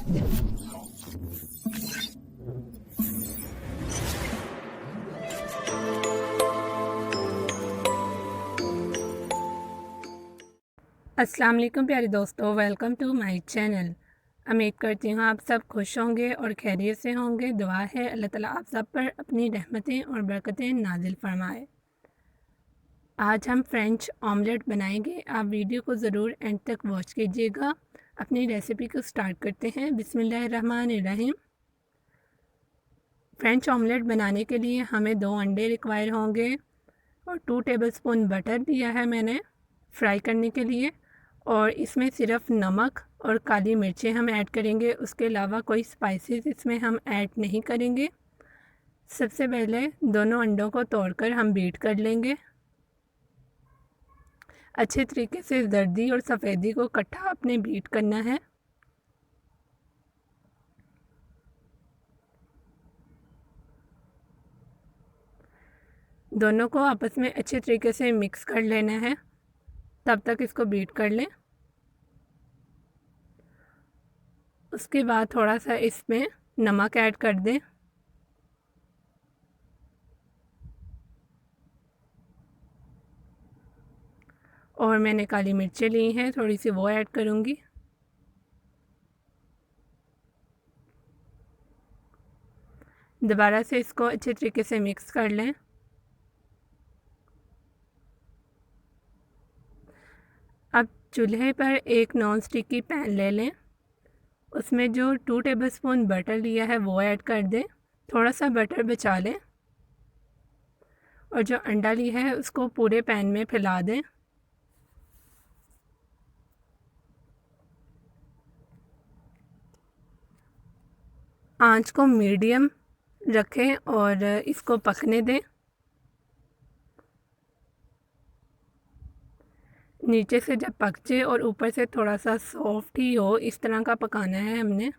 अस्सलाम वालेकुम प्यारे दोस्तों, वेलकम टू माय चैनल। उम्मीद करती हूँ आप सब खुश होंगे और खैरियत से होंगे। दुआ है अल्लाह ताला आप सब पर अपनी रहमतें और बरकतें नाजिल फरमाए। आज हम फ्रेंच ऑमलेट बनाएंगे। आप वीडियो को ज़रूर एंड तक वॉच कीजिएगा। अपनी रेसिपी को स्टार्ट करते हैं। बिस्मिल्लाहिर्रहमानिर्रहीम। फ्रेंच ऑमलेट बनाने के लिए हमें 2 अंडे रिक्वायर होंगे और 2 टेबलस्पून बटर लिया है मैंने फ्राई करने के लिए। और इसमें सिर्फ नमक और काली मिर्चें हम ऐड करेंगे, उसके अलावा कोई स्पाइसेस इसमें हम ऐड नहीं करेंगे। सबसे पहले दोनों अंडों को तोड़कर हम बीट कर लेंगे। अच्छे तरीके से जर्दी और सफ़ेदी को इकट्ठा अपने बीट करना है। दोनों को आपस में अच्छे तरीके से मिक्स कर लेना है, तब तक इसको बीट कर लें। उसके बाद थोड़ा सा इसमें नमक ऐड कर दें और मैंने काली मिर्चें ली हैं, थोड़ी सी वो ऐड करूँगी। दोबारा से इसको अच्छे तरीके से मिक्स कर लें। अब चूल्हे पर एक नॉन स्टिकी पैन ले लें, उसमें जो 2 टेबलस्पून बटर लिया है वो ऐड कर दें। थोड़ा सा बटर बचा लें और जो अंडा लिया है उसको पूरे पैन में फैला दें। आंच को मीडियम रखें और इसको पकने दें। नीचे से जब पक जाए और ऊपर से थोड़ा सा सॉफ्ट ही हो, इस तरह का पकाना है हमने।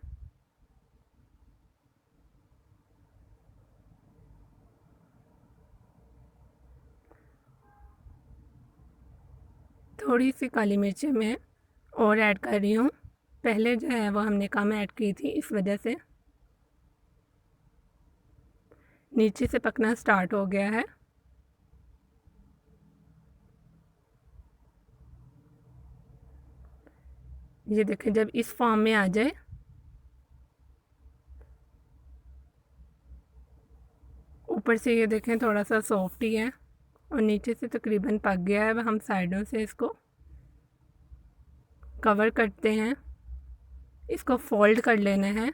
थोड़ी सी काली मिर्चें मैं और ऐड कर रही हूँ, पहले जो है वो हमने कम ऐड की थी, इस वजह से नीचे से पकना स्टार्ट हो गया है। ये देखें, जब इस फॉर्म में आ जाए ऊपर से, ये देखें थोड़ा सा सॉफ्ट ही है और नीचे से तकरीबन पक गया है। अब हम साइडों से इसको कवर करते हैं, इसको फोल्ड कर लेना है।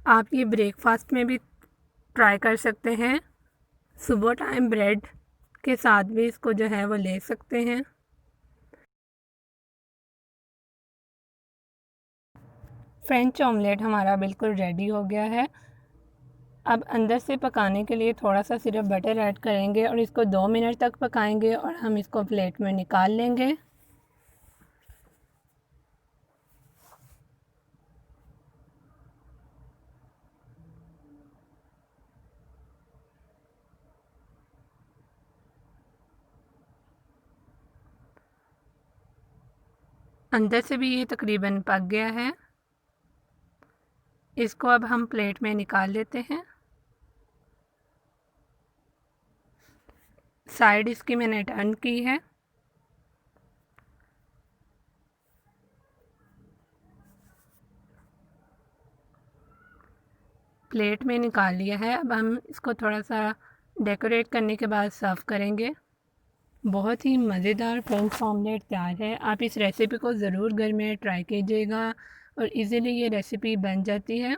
आप ये ब्रेकफास्ट में भी ट्राई कर सकते हैं, सुबह टाइम ब्रेड के साथ भी इसको जो है वो ले सकते हैं। फ्रेंच ऑमलेट हमारा बिल्कुल रेडी हो गया है। अब अंदर से पकाने के लिए थोड़ा सा सिर्फ बटर ऐड करेंगे और इसको 2 मिनट तक पकाएंगे और हम इसको प्लेट में निकाल लेंगे। अंदर से भी ये तकरीबन पक गया है। इसको अब हम प्लेट में निकाल लेते हैं। साइड इसकी मैंने टर्न की है। प्लेट में निकाल लिया है। अब हम इसको थोड़ा सा डेकोरेट करने के बाद सर्व करेंगे। बहुत ही मज़ेदार फ्रेंच ऑमलेट तैयार है। आप इस रेसिपी को ज़रूर घर में ट्राई कीजिएगा और इजीली ये रेसिपी बन जाती है।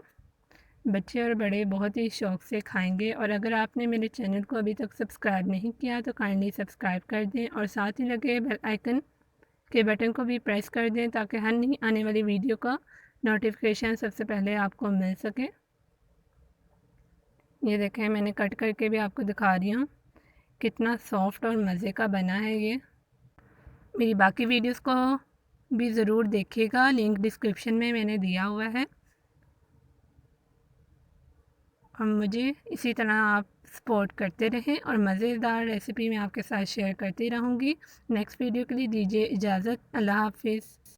बच्चे और बड़े बहुत ही शौक़ से खाएंगे। और अगर आपने मेरे चैनल को अभी तक सब्सक्राइब नहीं किया तो काइंडली सब्सक्राइब कर दें और साथ ही लगे बेल आइकन के बटन को भी प्रेस कर दें ताकि हर नई आने वाली वीडियो का नोटिफिकेशन सबसे पहले आपको मिल सके। ये देखें, मैंने कट करके भी आपको दिखा रही हूँ कितना सॉफ्ट और मज़े का बना है ये। मेरी बाकी वीडियोस को भी ज़रूर देखिएगा, लिंक डिस्क्रिप्शन में मैंने दिया हुआ है। और मुझे इसी तरह आप सपोर्ट करते रहें और मज़ेदार रेसिपी मैं आपके साथ शेयर करती रहूँगी। नेक्स्ट वीडियो के लिए दीजिए इजाज़त। अल्लाह हाफ़िज़।